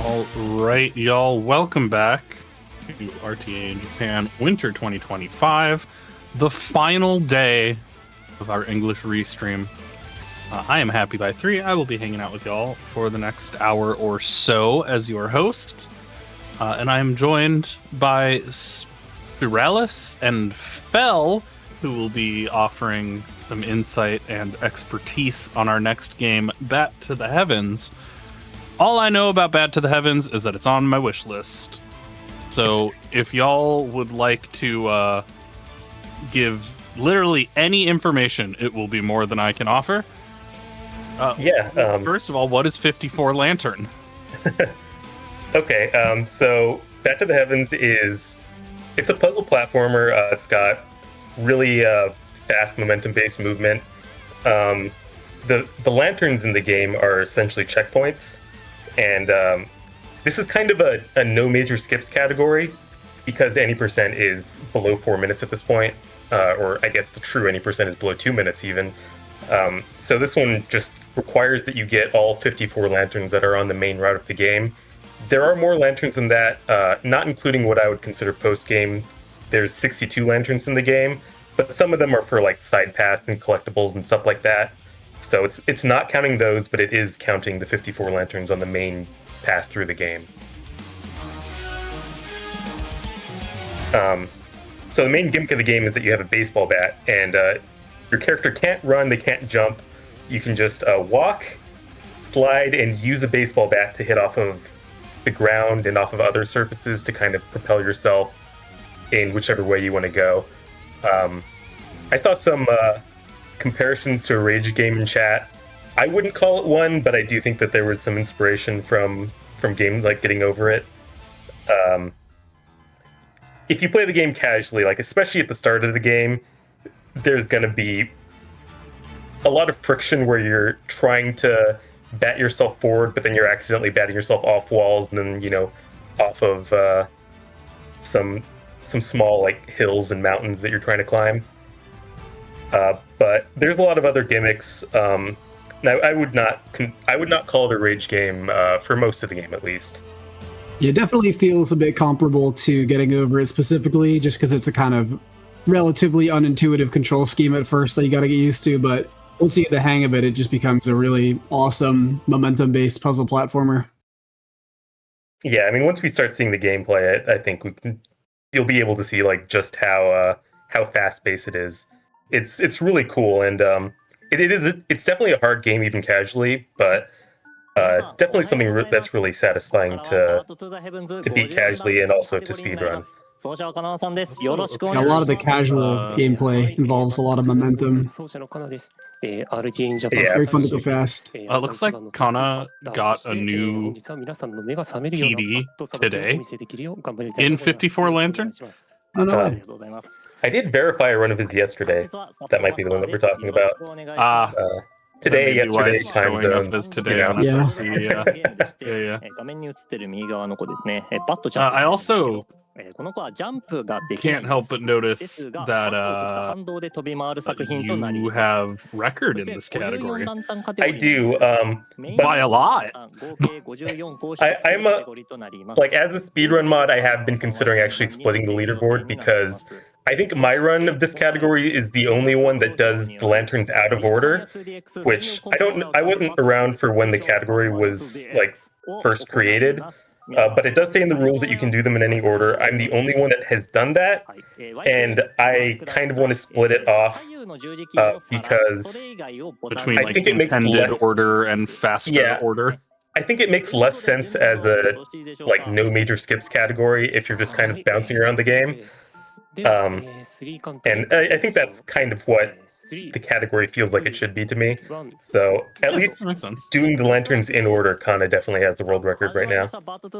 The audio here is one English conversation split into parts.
All right, y'all, welcome back to RTA in Japan Winter 2025, the final day of our English restream. I am Happy by 3. I will be hanging out with y'all for the next hour or so as your host. And I am joined by Spirialis and Fell, who will be offering some insight and expertise on our next game, Bat to the Heavens. All I know about Bat to the Heavens is that it's on my wish list. So if y'all would like to give literally any information, it will be more than I can offer. First of all, what is 54 Lantern? Okay, so Bat to the Heavens it's a puzzle platformer. It's got really fast momentum-based movement. The lanterns in the game are essentially checkpoints. And this is kind of a no major skips category because any percent is below 4 minutes at this point, or I guess the true any percent is below 2 minutes even. So this one just requires that you get all 54 lanterns that are on the main route of the game. There are more lanterns than that, not including what I would consider post-game. There's 62 lanterns in the game, but some of them are for like side paths and collectibles and stuff like that. So it's not counting those, but it is counting the 54 lanterns on the main path through the game. So the main gimmick of the game is that you have a baseball bat, and your character can't run, they can't jump. You can just walk, slide, and use a baseball bat to hit off of the ground and off of other surfaces to kind of propel yourself in whichever way you want to go. I saw some comparisons to a rage game in chat. I wouldn't call it one, but I do think that there was some inspiration from games like Getting Over It. If you play the game casually, like especially at the start of the game, there's going to be a lot of friction where you're trying to bat yourself forward, but then you're accidentally batting yourself off walls and then, off of some small like hills and mountains that you're trying to climb. But there's a lot of other gimmicks. Now, I would not call it a rage game for most of the game, at least. Yeah, it definitely feels a bit comparable to Getting Over It specifically, just because it's a kind of relatively unintuitive control scheme at first that you got to get used to. But once you get the hang of it, it just becomes a really awesome momentum-based puzzle platformer. Yeah, I mean, once we start seeing the gameplay, I think you'll be able to see like just how fast-paced it is. It's really cool, and it's definitely a hard game even casually, but definitely something that's really satisfying to beat casually and also to speedrun. Yeah, a lot of the casual gameplay involves a lot of momentum. Very fun to go fast. Looks like Kana got a new PD today in 54 Lantern. Oh, no way. I did verify a run of his yesterday. That might be the one that we're talking about. Today, yesterday, time zones. Today, Yeah. I also can't help but notice that you have record in this category. I do, by a lot. I'm as a speedrun mod, I have been considering actually splitting the leaderboard because I think my run of this category is the only one that does the lanterns out of order, which I wasn't around for when the category was like first created, but it does say in the rules that you can do them in any order. I'm the only one that has done that, and I kind of want to split it off because between like intended order and faster order. I think it makes less sense as a like no major skips category if you're just kind of bouncing around the game. And I think that's kind of what the category feels like it should be to me. So at least doing the lanterns in order, Kana definitely has the world record right now. Kana's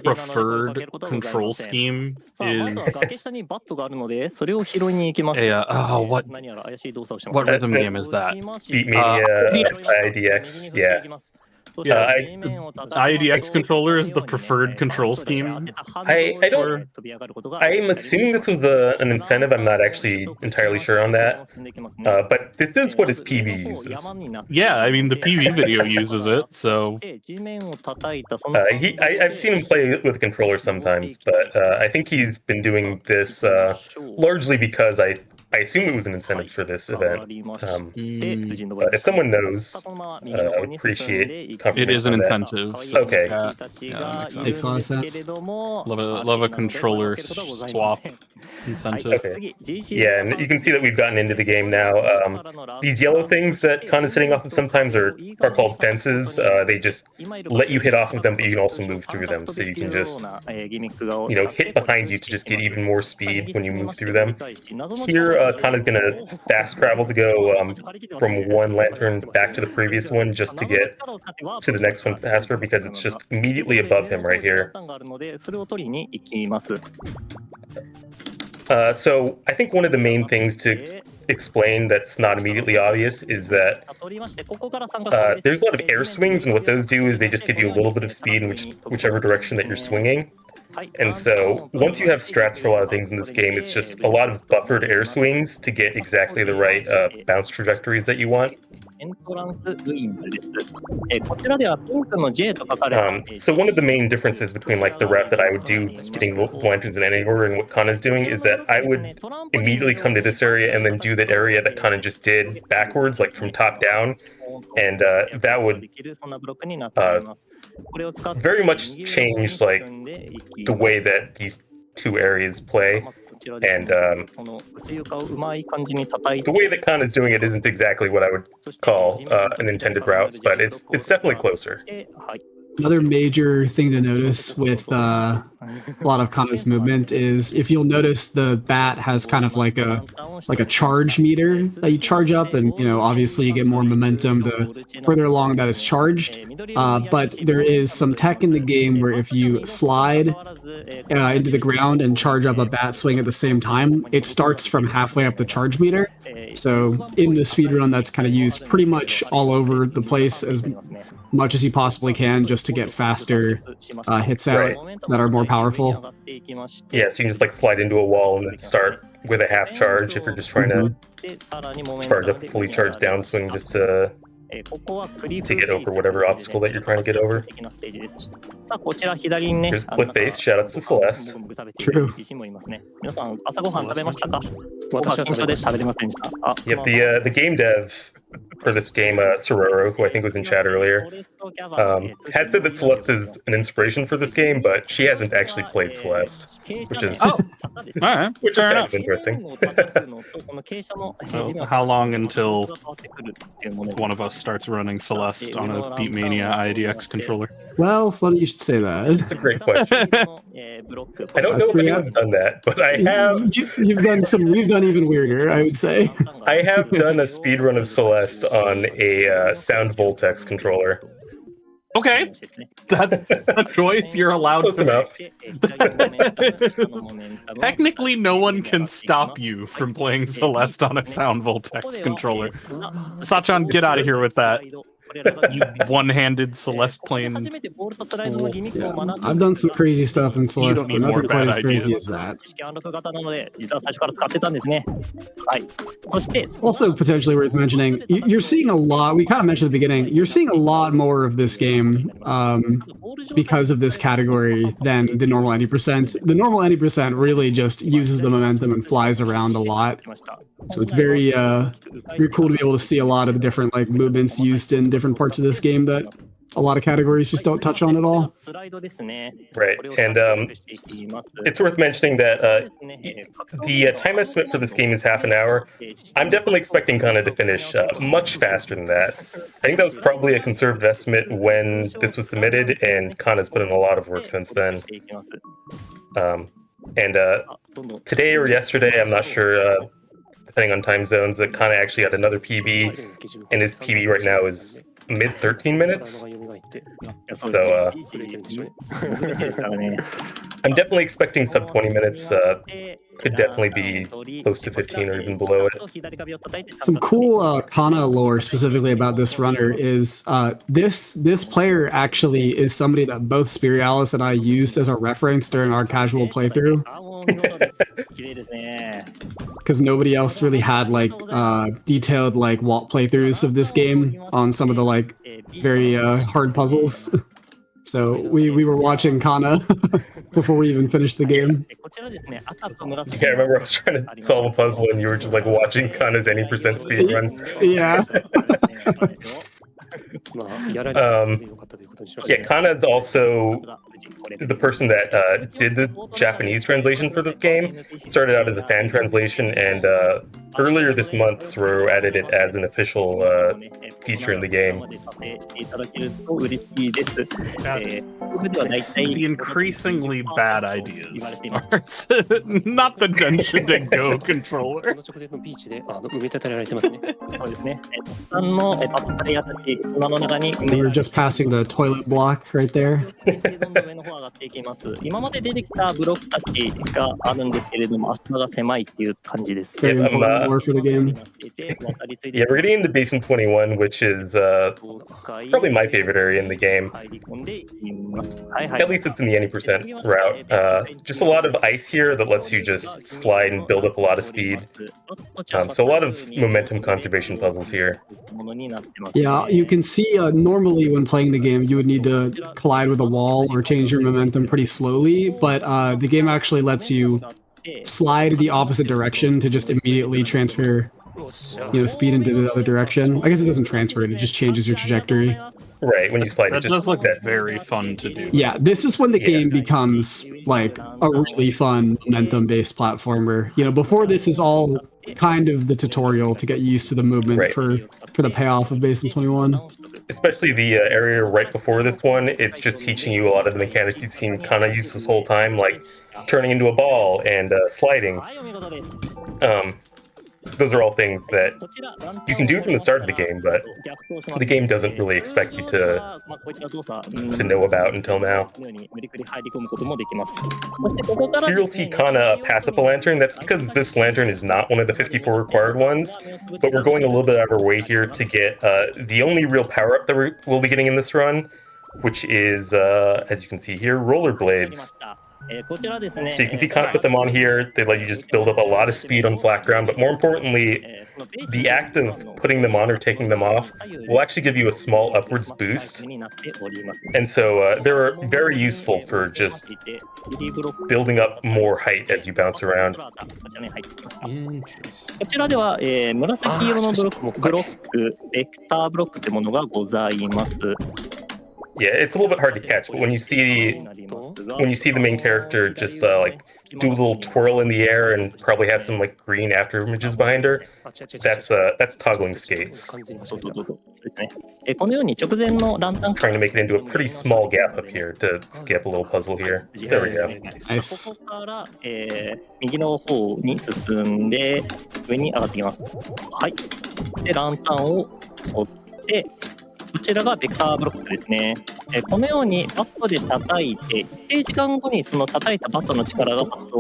preferred control scheme is what rhythm game is that? Beat Media, IDX, yeah. IDX controller is the preferred control scheme. I don't. I'm assuming this was an incentive. I'm not actually entirely sure on that. But this is what his PB uses. Yeah, I mean the PV video uses it, so I've seen him play with a controller sometimes, but I think he's been doing this largely because I assume it was an incentive for this event. But if someone knows, I would appreciate confirmation. it is an on that. incentive. So Okay. Yeah, Makes a lot of sense. love a controller swap incentive. Okay. Yeah, and you can see that we've gotten into the game now. These yellow things that Khan is hitting off of sometimes are called fences. They just let you hit off of them, but you can also move through them. So you can just, hit behind you to just get even more speed when you move through them. Here, Khan is going to fast travel to go from one lantern back to the previous one just to get to the next one faster because it's just immediately above him right here. So I think one of the main things to explain that's not immediately obvious is that there's a lot of air swings, and what those do is they just give you a little bit of speed in whichever direction that you're swinging. And so once you have strats for a lot of things in this game, it's just a lot of buffered air swings to get exactly the right bounce trajectories that you want. So one of the main differences between like the route that I would do getting the lanterns in any order and what Kana is doing is that I would immediately come to this area and then do that area that Kana just did backwards, like from top down, and that would very much change like the way that these two areas play. And the way that Khan is doing it isn't exactly what I would call an intended route, but it's definitely closer. Another major thing to notice with a lot of Kana's movement is if you'll notice the bat has kind of like a charge meter that you charge up, and obviously you get more momentum the further along that is charged. But there is some tech in the game where if you slide into the ground and charge up a bat swing at the same time, it starts from halfway up the charge meter. So in the speedrun, that's kind of used pretty much all over the place as much as you possibly can just to get faster hits out that are more powerful. Yeah, so you can just like slide into a wall and then start with a half charge if you're just trying to charge up a fully charged downswing just to get over whatever obstacle that you're trying to get over. Here's Cliff Base, shoutouts to Celeste. True. Yep, the game dev for this game, Sororo, who I think was in chat earlier, has said that Celeste is an inspiration for this game, but she hasn't actually played Celeste, which is all right, which is kind of interesting. Well, how long until one of us starts running Celeste on a Beatmania IDX controller? Well, funny you should say that. It's a great question. I don't know if anyone's done that, but I have. You've done some. We've done even weirder, I would say. I have done a speedrun of Celeste on a Sound Voltex controller. Okay, that's a choice you're allowed Close to enough. make. Technically, no one can stop you from playing Celeste on a Sound Voltex controller. Sachan, get out of here with that. You one-handed Celeste playing. Yeah. I've done some crazy stuff in Celeste, don't but need more nothing quite bad as crazy ideas. as that. Also, potentially worth mentioning, you're seeing a lot. We kind of mentioned at the beginning. You're seeing a lot more of this game because of this category than the normal 90%. The normal 90% really just uses the momentum and flies around a lot. So it's very cool to be able to see a lot of the different like movements used in different parts of this game that a lot of categories just don't touch on at all. Right, and it's worth mentioning that the time estimate for this game is half an hour. I'm definitely expecting Kana to finish much faster than that. I think that was probably a conservative estimate when this was submitted, and Kana's put in a lot of work since then. And today or yesterday, I'm not sure, depending on time zones, that Kana actually had another PB, and his PB right now is mid 13 minutes. So I'm definitely expecting sub 20 minutes. could definitely be close to 15 or even below it. Some cool kana lore specifically about this runner is this player actually is somebody that both Spirialis and I used as a reference during our casual playthrough. Because nobody else really had like detailed like playthroughs of this game on some of the like very hard puzzles. So we were watching kana before we even finished the game. Yeah, I remember I was trying to solve a puzzle and you were just like watching Kana's any percent speedrun. Yeah. Yeah, Kana is also the person that did the Japanese translation for this game. Started out as a fan translation, and earlier this month, Sororo added it as an official feature in the game. The increasingly bad ideas are not the Denshin to Go controller. We were just passing the toilet block right there. Very important lore for the game. Yeah, we're getting into Basin 21, which is probably my favorite area in the game. At least it's in the any percent route. Just a lot of ice here that lets you just slide and build up a lot of speed. So a lot of momentum conservation puzzles here. Yeah, you can see normally when playing the game, you would need to collide with a wall or change your momentum pretty slowly, but the game actually lets you slide the opposite direction to just immediately transfer speed into the other direction. I guess it doesn't transfer it just changes your trajectory. Right, when you slide, that does look very fun to do. Yeah, this is when the game becomes like a really fun momentum-based platformer. Before this is all kind of the tutorial to get used to the movement for the payoff of Basin 21. Especially the area right before this one, it's just teaching you a lot of the mechanics you've seen Kana use this whole time, like turning into a ball and sliding. Those are all things that you can do from the start of the game, but the game doesn't really expect you to know about until now. Here you'll see Kana pass up a lantern. That's because this lantern is not one of the 54 required ones, but we're going a little bit out of our way here to get the only real power-up that we'll be getting in this run, which is, as you can see here, rollerblades. So you can see Kana put them on here. They let you just build up a lot of speed on flat ground, but more importantly, the act of putting them on or taking them off will actually give you a small upwards boost. And so they're very useful for just building up more height as you bounce around. Yeah, it's a little bit hard to catch, but when you see the main character just like do a little twirl in the air and probably have some like green after images behind her, that's toggling skates. Trying to make it into a pretty small gap up here to skip a little puzzle here. There we go. Nice.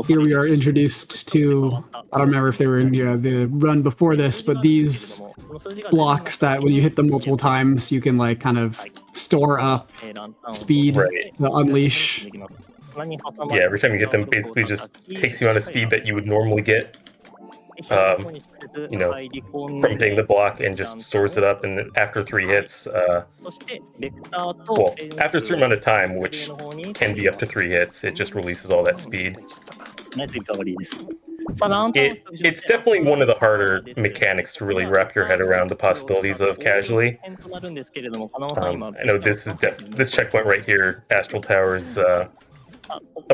Here we are introduced to, I don't remember if they were in the run before this, but these blocks that when you hit them multiple times, you can like kind of store up speed to unleash. Yeah, every time you get them, basically just takes the amount of speed that you would normally get from hitting the block and just stores it up, and after 3 hits, after a certain amount of time, which can be up to 3 hits, it just releases all that speed. It's definitely one of the harder mechanics to really wrap your head around the possibilities of casually. I know this checkpoint right here, Astral Tower, is a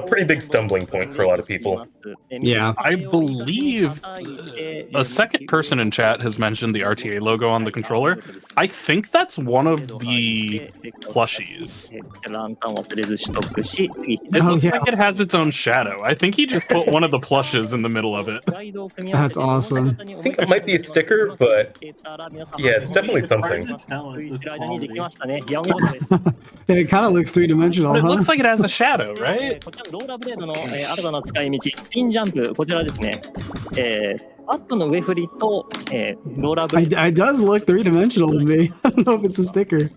pretty big stumbling point for a lot of people. Yeah. I believe a second person in chat has mentioned the RTA logo on the controller. I think that's one of the plushies. It looks like it has its own shadow. I think he just put one of the plushes in the middle of it. That's awesome. I think it might be a sticker, but yeah, it's definitely something. It kind of looks three-dimensional, It looks like it has a shadow, right? こちらのローラーブレードの、新たな使い道、スピンジャンプ、こちらですね。バットの上振りと、ローラーブレード。It does look three-dimensional to me. I don't know if it's a sticker.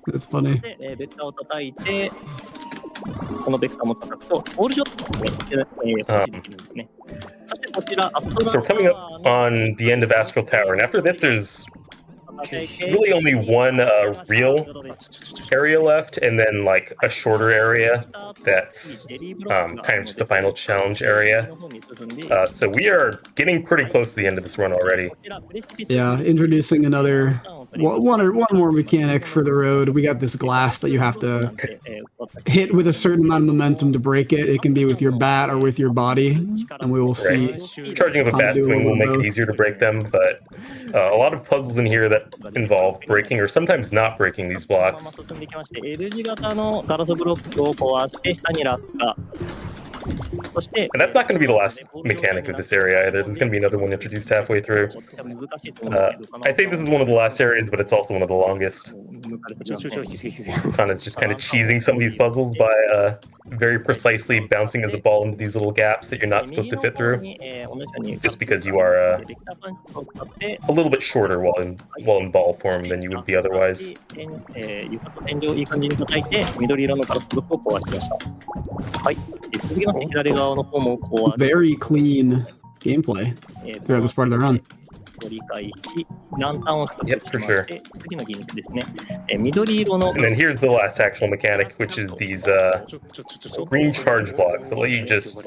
That's funny. で、ベクターを叩いて、このベクターも叩くと、ボールショットをですね。そしてこちら、アストラ So we're coming up on the end of Astral Tower, and after this, there's really only one real area left, and then like a shorter area that's kind of just the final challenge area. So we are getting pretty close to the end of this run already. Yeah, introducing another one more mechanic for the road. We got this glass that you have to hit with a certain amount of momentum to break it. It can be with your bat or with your body, and we will see. Right. Charging of a bat swing will make it easier to break them, but a lot of puzzles in here that involve breaking or sometimes not breaking these blocks. And that's not going to be the last mechanic of this area either. There's going to be another one introduced halfway through. I say this is one of the last areas, but it's also one of the longest. Kana's just kind of cheesing some of these puzzles by very precisely bouncing as a ball into these little gaps that you're not supposed to fit through, just because you are a little bit shorter while in ball form than you would be otherwise. Very clean gameplay throughout this part of the run. Yep, for sure. And then here's the last actual mechanic, which is these green charge blocks that let you just,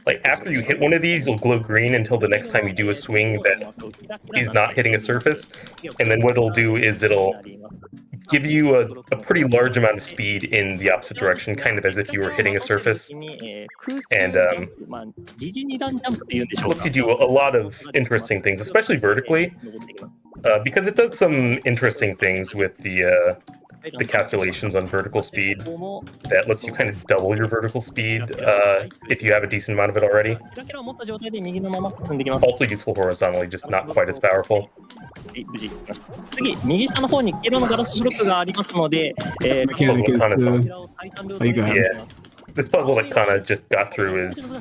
like, after you hit one of these, you'll glow green until the next time you do a swing that is not hitting a surface. And then what it'll do is it'll give you a pretty large amount of speed in the opposite direction, kind of as if you were hitting a surface. And lets you do a lot of interesting things, especially vertically, because it does some interesting things with the calculations on vertical speed that lets you kind of double your vertical speed if you have a decent amount of it already. Also useful horizontally, just not quite as powerful. 次、右下の方に黄色のガラスブロックがありますので、Mechanic is the... Oh, you go ahead. Yeah. This puzzle that Kana just got through is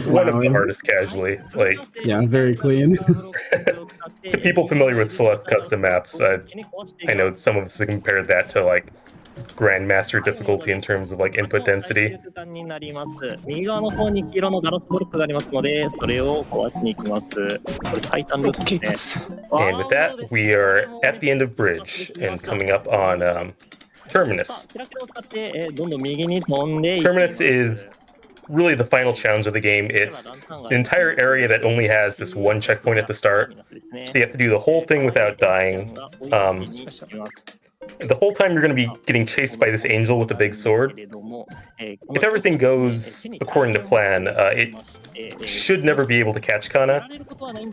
one of the hardest casually. Like, yeah, very clean. To people familiar with Celeste custom maps, I know some of us have compared that to like Grandmaster difficulty in terms of like input density.右側の方に黄色のガラスブロックがありますので、それを壊しに行きます。これ最短ルートですね。And with that, we are at the end of Bridge and coming up on Terminus. Terminus is really the final challenge of the game. It's an entire area that only has this one checkpoint at the start, so you have to do the whole thing without dying. The whole time you're going to be getting chased by this angel with a big sword. If everything goes according to plan, it should never be able to catch Kana.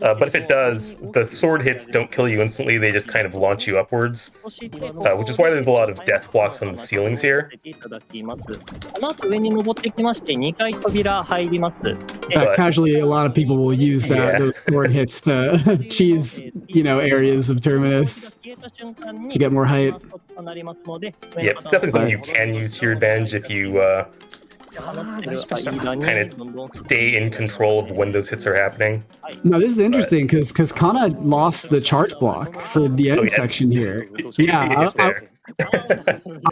But if it does, the sword hits don't kill you instantly, they just kind of launch you upwards. Which is why there's a lot of death blocks on the ceilings here. Casually, a lot of people will use that, those sword hits to cheese, areas of Terminus to get more height. Yeah, it's definitely something you can use to your advantage if you kind of stay in control of when those hits are happening. No, this is interesting because Kana lost the charge block for the end section here. Yeah, I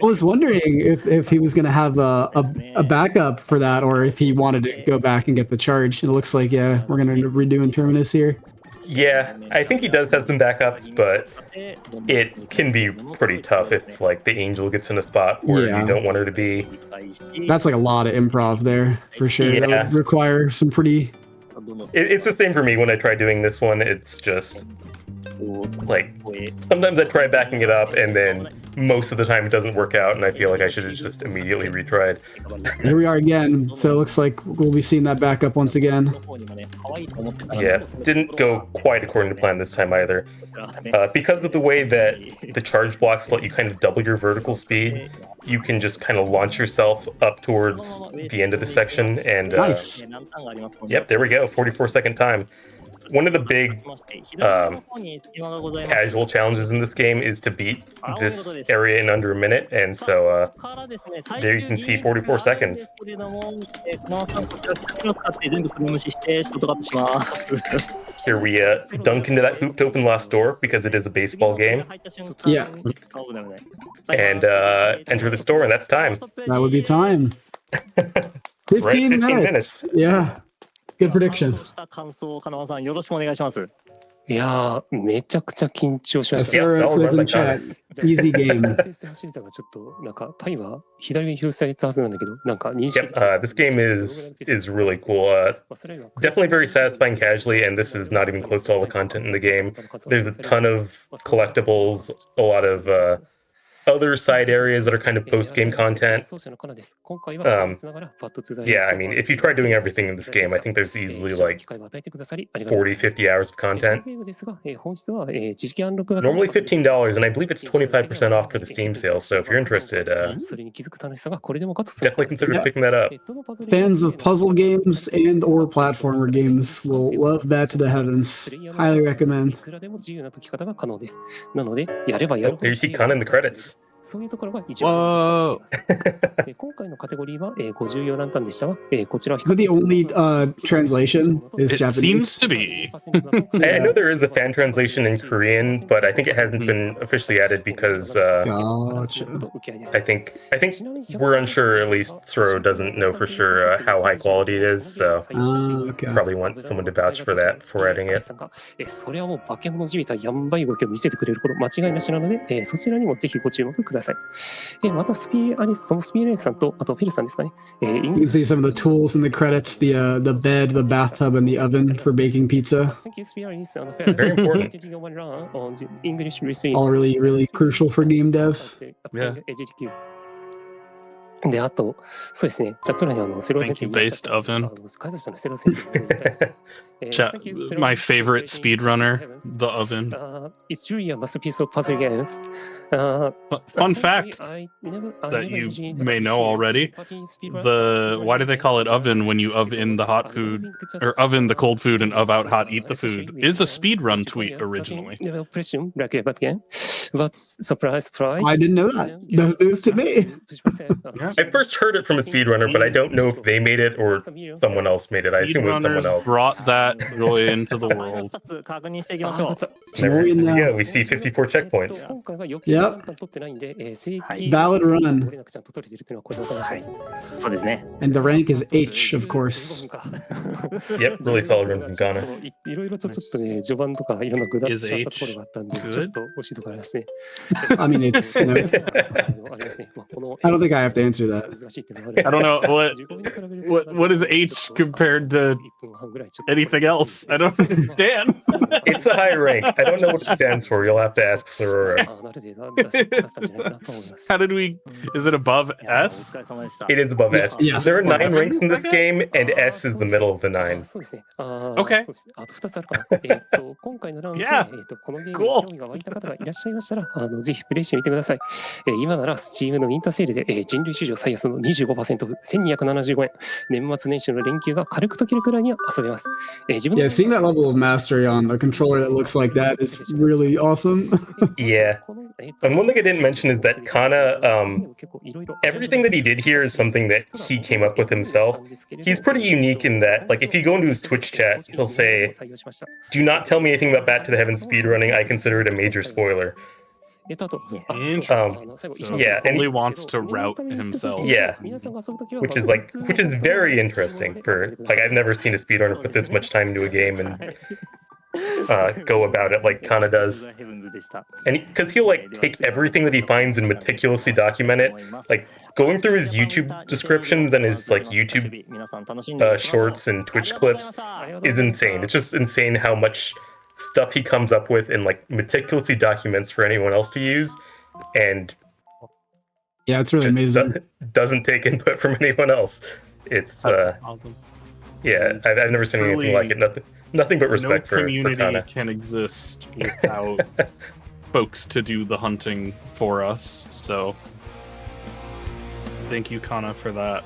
was wondering if he was going to have a backup for that, or if he wanted to go back and get the charge. It looks like, yeah, we're going to redo in Terminus here. Yeah, I think he does have some backups, but it can be pretty tough if like the angel gets in a spot where you don't want her to be. That's like a lot of improv there, for sure. Yeah. That would require some pretty... It's the same for me when I try doing this one. It's just like sometimes I try backing it up and then most of the time it doesn't work out and I feel like I should have just immediately retried. Here we are again, so it looks like we'll be seeing that backup once again. Yeah, didn't go quite according to plan this time either. Because of the way that the charge blocks let you kind of double your vertical speed, you can just kind of launch yourself up towards the end of the section and nice. Yep, there we go, 44-second time. one of the big casual challenges in this game is to beat this area in under a minute, and so there you can see 44 seconds. Here we dunk into that hoop to open last door because it is a baseball game. Yeah. And enter the store, and that's time. That would be time. 15, Right, 15 minutes. minutes. Yeah. Good prediction. いやー、めちゃくちゃ緊張しました。 Sarah I'll says run in that chat, easy game. 訂正走れたがちょっと、なんか、タイは左に広されたはずなんだけど、なんか認識 Yep, this game is really cool. Definitely very satisfying casually, and this is not even close to all the content in the game. There's a ton of collectibles, a lot of other side areas that are kind of post-game content. Yeah, I mean, if you try doing everything in this game, I think there's easily like 40, 50 hours of content. Normally $15, and I believe it's 25% off for the Steam sale, so if you're interested, definitely consider picking that up. Fans of puzzle games and or platformer games will love Bat to the Heavens. Highly recommend. Oh, there you see Kana in the credits. そういうところが一番今回のカテゴリーは54ランタンでしたが、こちらは Is that the only translation is It seems Japanese? to be. I know there is a fan translation in Korean, but I think it hasn't been officially added because Gotcha. I think we're unsure. At least Soro doesn't know for sure how high quality it is, so Okay. probably want someone to vouch for that before adding it. それはもう化け物じみたやんばい動きを見せてくれること間違いなしなので、そちらにもぜひご注目ください。またスピリアリスさんとあとフィルさんですかね。You can see some of the tools in the credits, the bed, the bathtub, and the oven for baking pizza. Very important. English Restreams All really, really crucial for game dev. Yeah. で、あと、そうですね、チャット欄にセロ先生 Thank you, based oven. 開発者のセロ先生 Chat, my favorite speedrunner, the oven. It's really a masterpiece of puzzle games. Fun fact that you may know already, why do they call it oven when you oven the hot food, or oven the cold food and out hot eat the food, is a speedrun tweet originally. But surprise, surprise. I didn't know that. That's news to me. I first heard it from a speedrunner, but I don't know if they made it or someone else made it. I assume it was someone Speedrunners else. brought that joy into the world. 確認していきましょう。 There, Joy in that. yeah, we see 54 checkpoints. Valid run. そうですね。And the rank is H, of course. Yep, really solid run from Kana. いろいろとちょっとね、序盤とかいろんな具だってしまったところがあったんで、 Is H ちょっと惜しいところありますね。 I mean, it's, you know, it's- ありますね。まあこの I don't think I have to answer that. 難しいっていうのがある I don't know what is H compared to anything else? I don't understand. It's a high rank. I don't know what it stands for. You'll have to ask Sorora. How did we? Is it above お S? 疲れ様でした。 It is above S. Yeah. There are 9 ranks in this game, and S is the middle of the 9. そうですね。Okay. そうですね。あと2つあるかな。今回のラウンドで、 Yeah. このゲームに興味が湧いた方がいらっしゃいましたら、ぜひプレイしてみてください。今なら Steam のウィンターセールで、人類史上最安の 25% オフ、1275円。年末年始の連休が軽く解けるくらいには遊べます。自分 Yeah, seeing that level of mastery on a controller that looks like that is really awesome. Yeah. And one thing I didn't mention is that Kana, everything that he did here is something that he came up with himself. He's pretty unique in that, like, if you go into his Twitch chat, he'll say, "Do not tell me anything about Bat to the Heavens speedrunning. I consider it a major spoiler." Yeah, and Only wants to route himself. Yeah. Which is very interesting for, like, I've never seen a speedrunner put this much time into a game and go about it like Kana does. And because he'll like take everything that he finds and meticulously document it, like going through his YouTube descriptions and his like YouTube shorts and Twitch clips is insane. It's just insane how much stuff he comes up with and like meticulously documents for anyone else to use, and Yeah, it's really amazing. doesn't take input from anyone else. It's Awesome. yeah, I've never seen anything like it. Nothing but respect no for community Kana. can exist without folks to do the hunting for us. So thank you, Kana, for that.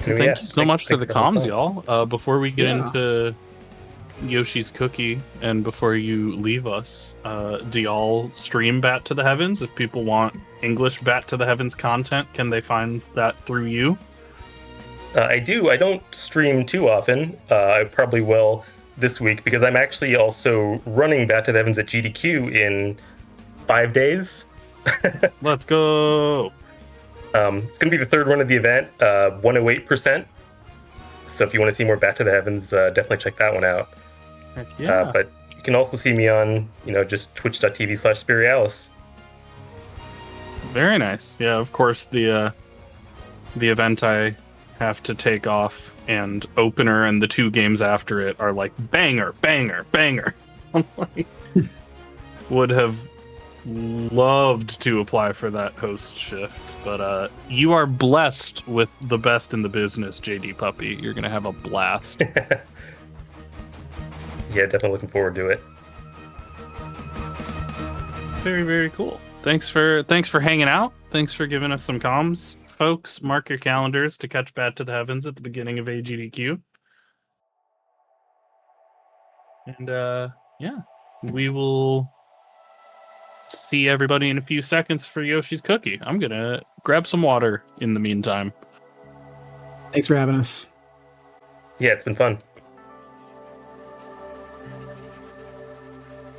And Thank you so much for the thanks having comms, fun. y'all. Before we get Yeah. into Yoshi's Cookie and before you leave us, do y'all stream Bat to the Heavens? If people want English Bat to the Heavens content, can they find that through you? I do. I don't stream too often. I probably will this week because I'm actually also running Bat to the Heavens at GDQ in 5 days. Let's go. It's going to be the third run of the event, 108%. So if you want to see more Bat to the Heavens, definitely check that one out. Heck yeah. But you can also see me on, just twitch.tv/Spirialis. Very nice. Yeah, of course, the event I have to take off and opener and the 2 games after it are like banger, banger, banger. I'm like, would have loved to apply for that host shift, but you are blessed with the best in the business, JD Puppy. You're gonna have a blast. Yeah, definitely looking forward to it. Very, very cool. Thanks for hanging out. Thanks for giving us some comms. Folks, mark your calendars to catch Bat to the Heavens at the beginning of AGDQ. And yeah, we will see everybody in a few seconds for Yoshi's Cookie. I'm gonna grab some water in the meantime. Thanks for having us. Yeah, it's been fun.